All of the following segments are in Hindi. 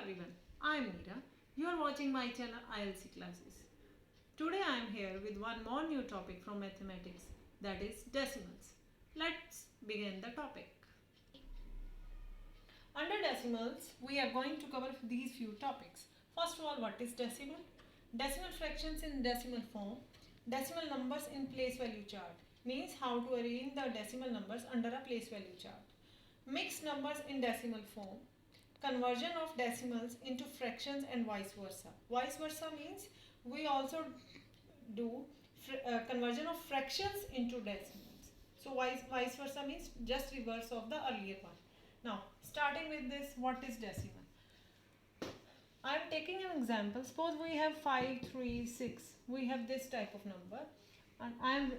everyone, I am Meera. You are watching my channel ILC classes. Today I am here with one more new topic from mathematics, that is decimals. Let's begin the topic. Under decimals, we are going to cover these few topics. First of all, what is decimal? Decimal fractions in decimal form. Decimal numbers in place value chart means how to arrange the decimal numbers under a place value chart. Mixed numbers in decimal form. Conversion of decimals into fractions and vice versa. Vice versa means we also do conversion of fractions into decimals. So vice versa means just reverse of the earlier one. Now starting with this, what is decimal? I am taking an example. Suppose we have 5, 3, 6. We have this type of number and I am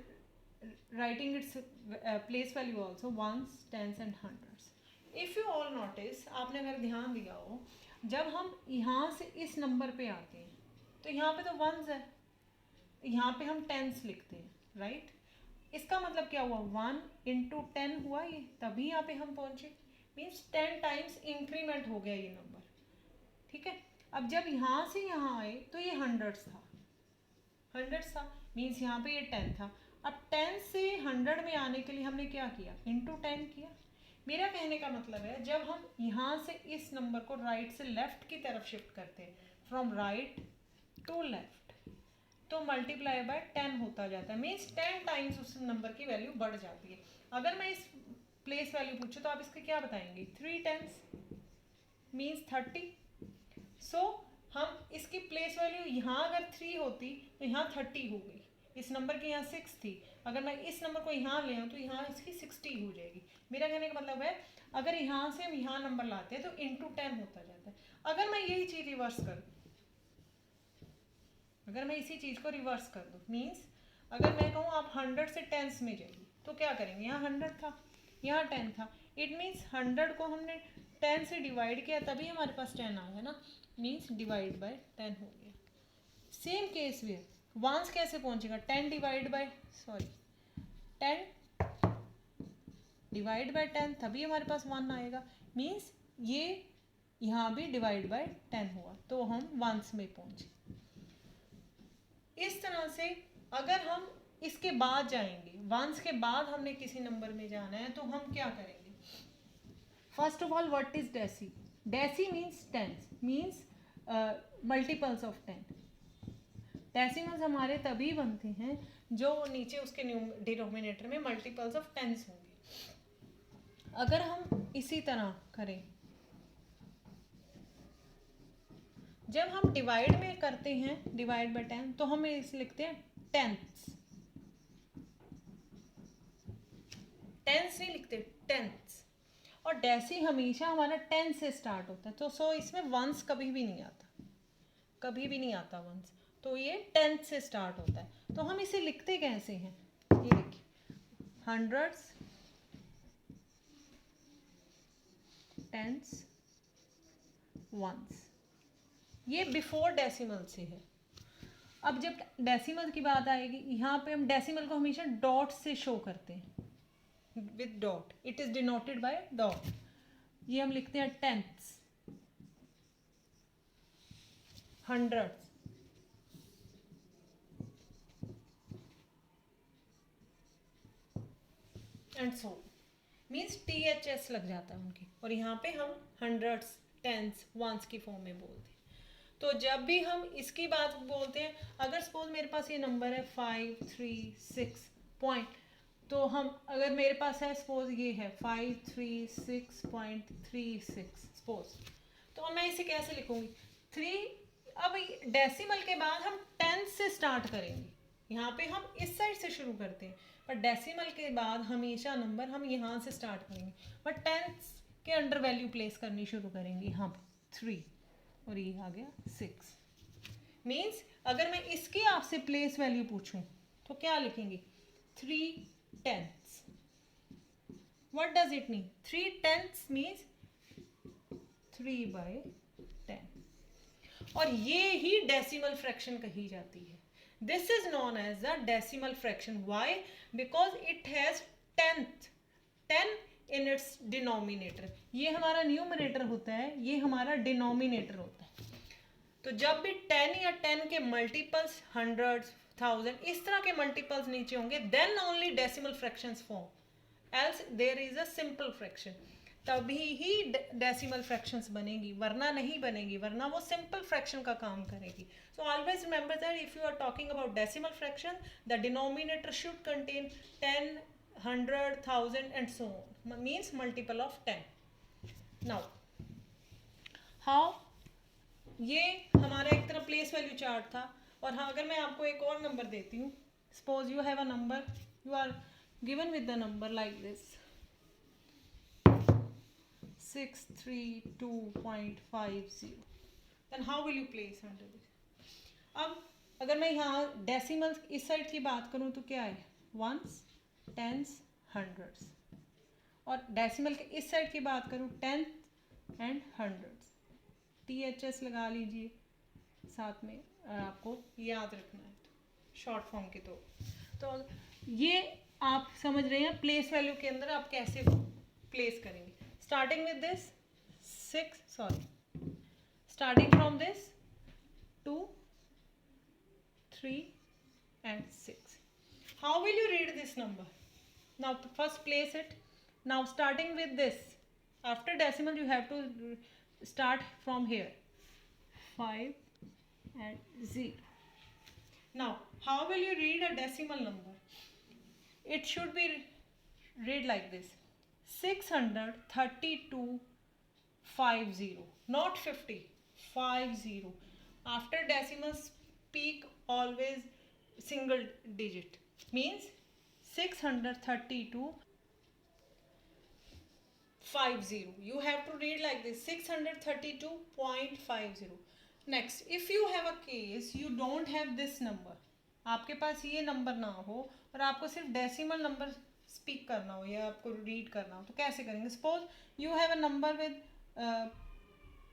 writing its place value also, ones, tens and hundreds. If you all notice, आपने अगर ध्यान दिया हो, जब हम यहाँ से इस नंबर पे आते हैं तो यहाँ पे तो वंस है, यहाँ पे हम टेंस लिखते हैं, राइट? इसका मतलब क्या हुआ? 1 इंटू 10 हुआ ये, तभी यहाँ पे हम पहुँचे. मीन्स 10 टाइम्स इंक्रीमेंट हो गया ये नंबर. ठीक है. अब जब यहाँ से यहाँ आए तो ये हंड्रेड्स था, मीन्स यहाँ पे ये 10 था. अब 10 से 100 में आने के लिए हमने क्या किया? इंटू 10 किया. मेरा कहने का मतलब है जब हम यहाँ से इस नंबर को राइट से लेफ्ट की तरफ शिफ्ट करते हैं, फ्रॉम राइट टू लेफ्ट, तो मल्टीप्लाई बाय 10 होता जाता है. मीन्स 10 टाइम्स उस नंबर की वैल्यू बढ़ जाती है. अगर मैं इस प्लेस वैल्यू पूछूँ तो आप इसके क्या बताएंगे? 3 टेंस मीन्स 30. सो हम इसकी प्लेस वैल्यू यहाँ अगर 3 होती तो यहाँ 30 हो गई. इस नंबर की यहाँ 6 थी, अगर मैं इस नंबर को यहाँ ले आऊँ तो यहाँ इसकी 60 हो जाएगी. मेरा कहने का मतलब है अगर यहाँ से हम यहाँ नंबर लाते हैं तो इंटू 10 होता जाता है. अगर मैं यही चीज़ रिवर्स कर दूँ, अगर मैं इसी चीज़ को रिवर्स कर दूँ, मीन्स अगर मैं कहूँ आप 100 से टेंस में जाइए तो क्या करेंगे? यहाँ 100 था, यहाँ 10 था. इट मीन्स 100 को हमने 10 से डिवाइड किया तभी हमारे पास 10 आ गया ना. मीन्स डिवाइड बाय 10 हो गया. सेम केस में वंस कैसे पहुंचेगा? 10 डिवाइड बाय 10 तभी हमारे पास 1 आएगा. मीन्स ये यहाँ भी डिवाइड बाय 10 हुआ तो हम वंस में पहुंचे. इस तरह से अगर हम इसके बाद जाएंगे, वंस के बाद हमने किसी नंबर में जाना है तो हम क्या करेंगे? First of all, what is deci? Deci means tens, means multiples of 10. Decimals हमारे तभी बनते हैं जो नीचे उसके डिनोमिनेटर में मल्टीपल्स ऑफ 10 होंगे. अगर हम इसी तरह करें, जब हम डिवाइड में करते हैं, डिवाइड बाय 10, तो हम इसे लिखते हैं टेंथ्स. टेंस नहीं लिखते, टेंथ्स. और डेसी हमेशा हमारा 10 से स्टार्ट होता है, तो सो इसमें वंस कभी भी नहीं आता, वंस. तो ये 10 से स्टार्ट होता है. तो हम इसे लिखते कैसे हैं? ये देखिए, हंड्रेड्स, टेंस, वंस. ये बिफोर डेसिमल से है. अब जब डेसिमल की बात आएगी, यहाँ पे हम डेसिमल को हमेशा डॉट से शो करते हैं, with dot. It is denoted by dot. ये हम लिखते हैं tenths, hundreds, and so. Means THS लग जाता है उनके, और यहाँ पे हम हंड्रेड्स, टेंस, वंस की फॉर्म में बोलते हैं. तो जब भी हम इसकी बात बोलते हैं, अगर सपोज मेरे पास ये नंबर है 5, 3, 6 पॉइंट, तो हम अगर मेरे पास है सपोज ये है 536.36 सपोज, तो मैं इसे कैसे लिखूँगी? 3. अब डेसिमल के बाद हम 10 से स्टार्ट करेंगे. यहाँ पे हम इस साइड से शुरू करते हैं, पर डेसिमल के बाद हमेशा नंबर हम यहाँ से स्टार्ट करेंगे, बट 10 के अंडर वैल्यू प्लेस करनी शुरू करेंगे. हम 3 और ये आ गया 6. मीन्स अगर मैं इसकी आपसे प्लेस वैल्यू पूछूं तो क्या लिखेंगे? 3 tenths. What does it mean? 3 tenths means 3 by 10. और ये ही डेसिमल फ्रैक्शन कही जाती है. This is known as the decimal fraction. Why? Because it has tenth. 10 in its denominator. ये हमारा न्यूमरेटर होता है, ये हमारा डिनोमिनेटर होता है. तो जब भी 10 या 10 के मल्टीपल्स, हंड्रेड्स, थाउजेंड, इस तरह के मल्टीपल्स नीचे होंगे, then only decimal fractions form, else there is a simple fraction. तभी ही डेसिमल फ्रैक्शंस बनेगी, वरना नहीं बनेगी, वरना वो सिंपल फ्रैक्शन का काम करेगी. So always remember that if you are talking about decimal fraction, the denominator should contain 10, 100, 1000 and so on, means multiple of 10. Now how, ये हमारा एक तरह प्लेस वैल्यू चार्ट था. और हाँ, अगर मैं आपको एक और नंबर देती हूँ, suppose you have a number, you are given with the number like this 632.50, then how will you place under this? अब अगर मैं यहाँ डेसिमल इस साइड की बात करूँ तो क्या है, वंस, टेंस, हंड्रेड्स. और डेसिमल के इस साइड की बात करूँ, टेंथ एंड हंड्रेड्स. THS लगा लीजिए साथ में, और आपको याद रखना है शॉर्ट फॉर्म के तो ये आप समझ रहे हैं प्लेस वैल्यू के अंदर आप कैसे प्लेस करेंगे. Starting with this 6, starting from this 2, 3 and 6. How will you read this number? Now first place it. Now starting with this, after decimal you have to start from here, 5 and 0. Now how will you read a decimal number? It should be read like this, 632.50, not 50, 50. After decimal speak always single digit, means 632.50. You have to read like this, 632.50. Next, if you have a case you don't have this number, आपके पास ये नंबर ना हो और आपको सिर्फ डेसिमल नंबर स्पीक करना हो या आपको रीड करना हो, तो कैसे करेंगे. Suppose you have a number with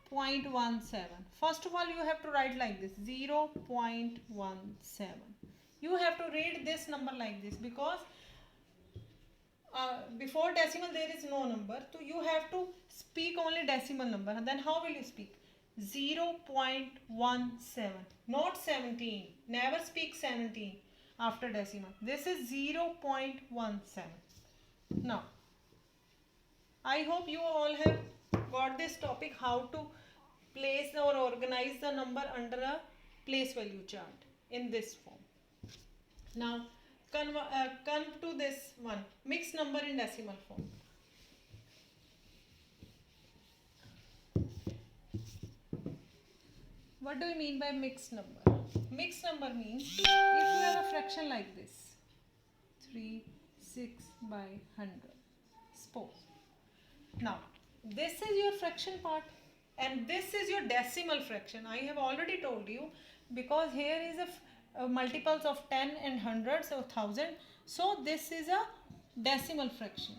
0.17. First of all you have to write like this 0.17. you have to read this number like this, because before decimal there is no number, so you have to speak only decimal number. Then how will you speak? 0.17, not 17. Never speak 17 after decimal. This is 0.17. Now I hope you all have got this topic, how to place or organize the number under a place value chart in this form. Now come to this one, mixed number in decimal form. What do you mean by mixed number? Mixed number means if you have a fraction like this, 3/6/100, suppose. Now this is your fraction part and this is your decimal fraction. I have already told you, because here is a multiples of 10 and hundreds or 1000, so this is a decimal fraction.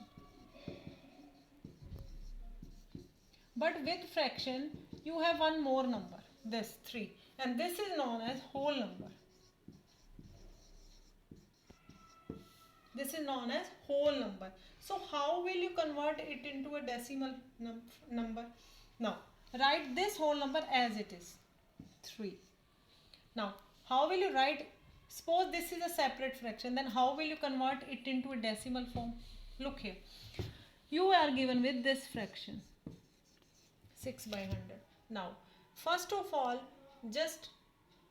But with fraction you have one more number, this 3, and this is known as whole number. This is known as whole number. So how will you convert it into a decimal number? Now write this whole number as it is, 3. Now how will you write, suppose this is a separate fraction, then how will you convert it into a decimal form? Look here, you are given with this fraction 6/100. Now first of all, just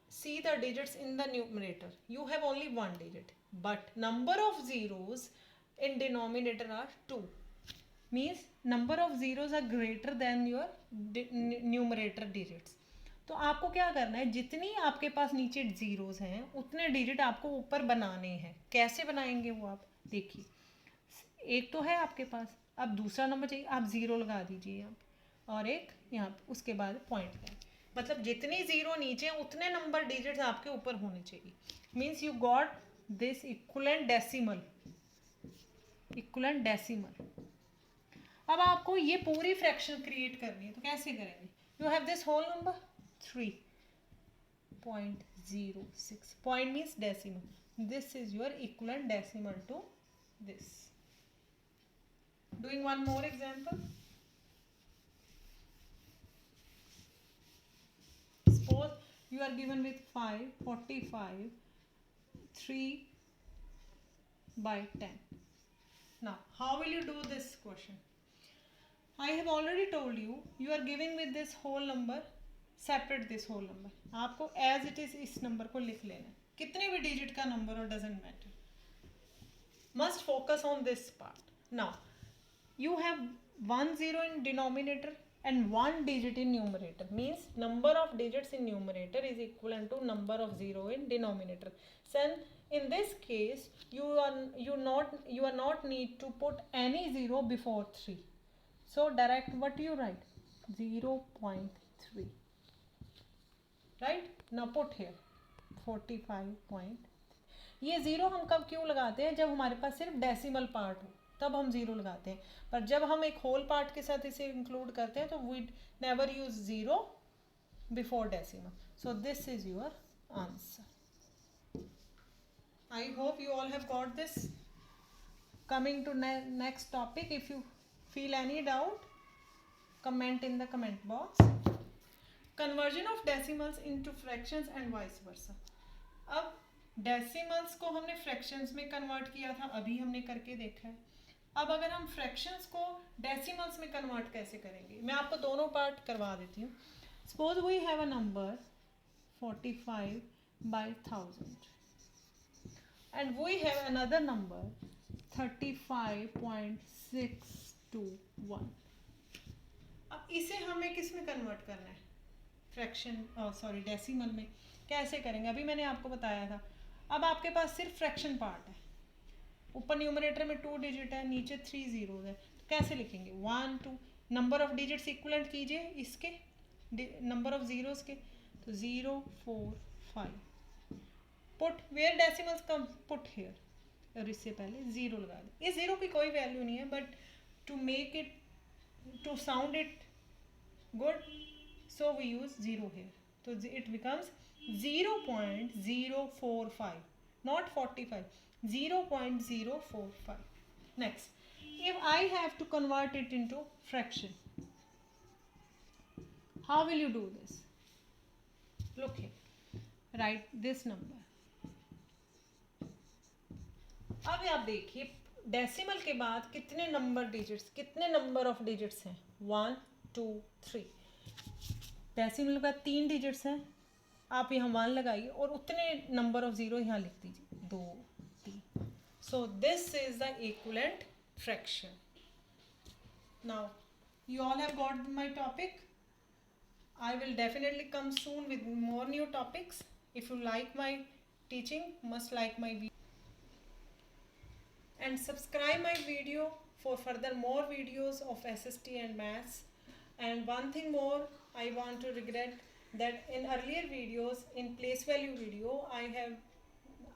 see the digits in the numerator. You have only one digit, but number of zeros in denominator are 2, means number of zeros are greater than your numerator digits. तो आपको क्या करना है, जितनी आपके पास नीचे जीरोस हैं उतने डिजिट आपको ऊपर बनाने हैं. कैसे बनाएंगे वो आप देखिए. एक तो है आपके पास, अब दूसरा नंबर चाहिए, आप ज़ीरो लगा दीजिए यहाँ, और एक यहाँ, उसके बाद पॉइंट है. मतलब जितनी ज़ीरो नीचे उतने नंबर डिजिट्स आपके ऊपर होने चाहिए. Means you got this equivalent decimal. अब आपको ये पूरी फ्रैक्शन क्रिएट करनी है, तो कैसे करेंगे. You have this whole number 3.06. Point means decimal. This is your equivalent decimal to this. doing one more example. Suppose you are given with 5, 45, 3 by 10. Now, how will you do this question? I have already told you, you are giving with this whole number, separate this whole number. आपको as it is इस number को लिख लेना है. कितने भी digit का number हो doesn't matter. Must focus on this part. Now, you have 1 0 in denominator and 1 digit in numerator. Means number of digits in numerator is equivalent to number of 0 in denominator. So in this case, you are not need to put any 0 before 3. So direct what you write? 0.3. Right? Now put here 45. ये ज़ीरो हम कब क्यों लगाते हैं? जब हमारे पास सिर्फ डेसिमल पार्ट हो तब हम ज़ीरो लगाते हैं, पर जब हम एक होल पार्ट के साथ इसे इंक्लूड करते हैं तो we never use zero before decimal. So this is your answer. I hope you all have got this. Coming to next topic. If you feel any doubt, comment in the comment box. Conversion of decimals into fractions and vice versa. अब decimals को हमने fractions में convert किया था, अभी हमने करके देखा है. अब अगर हम fractions को decimals में convert कैसे करेंगे, मैं आपको दोनों part करवा देती हूँ. Suppose we have a number 45 by 1000 and we have another number 35.621. अब इसे हमें किस में कन्वर्ट करना है? फ्रैक्शन डेसिमल में. कैसे करेंगे अभी मैंने आपको बताया था. अब आपके पास सिर्फ फ्रैक्शन पार्ट है. ऊपर न्यूमरेटर में 2 डिजिट है, नीचे 3 जीरोज है. तो कैसे लिखेंगे? 1 2 नंबर ऑफ डिजिट्स इक्वलेंट कीजिए इसके नंबर ऑफ जीरोज के. तो 0 4 5. Put where decimals come, put here. और इससे पहले ज़ीरो लगा दें. इस ज़ीरो की कोई वैल्यू नहीं है, but to make it, to sound it good, so we use zero here. तो it becomes 0.045, not 45, 0.045. Next, if I have to convert it into fraction, how will you do this? Look here, write this number. अब आप देखिए डेसिमल के बाद कितने नंबर डिजिट्स, कितने नंबर ऑफ डिजिट्स हैं? 1 2 3. डेसिमल के बाद 3 डिजिट्स हैं. आप यहाँ 1 लगाइए और उतने नंबर ऑफ ज़ीरो यहाँ लिख दीजिए, 2 3. सो this is the equivalent fraction. Now you all have got my topic. I will definitely come soon with more new topics. If you like my teaching, must like my video and subscribe my video for further more videos of SST and maths. And one thing more, I want to regret that in earlier videos, in place value video,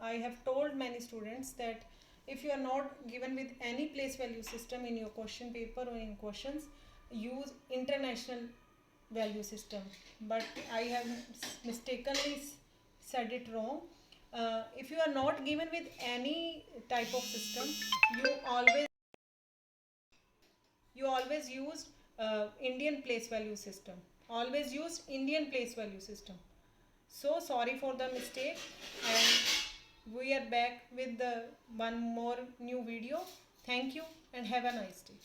I have told many students that if you are not given with any place value system in your question paper or in questions, use international value system. But I have mistakenly said it wrong. If you are not given with any type of system, you always use Indian place value system. Always use Indian place value system. So sorry for the mistake, and we are back with the one more new video. Thank you and have a nice day.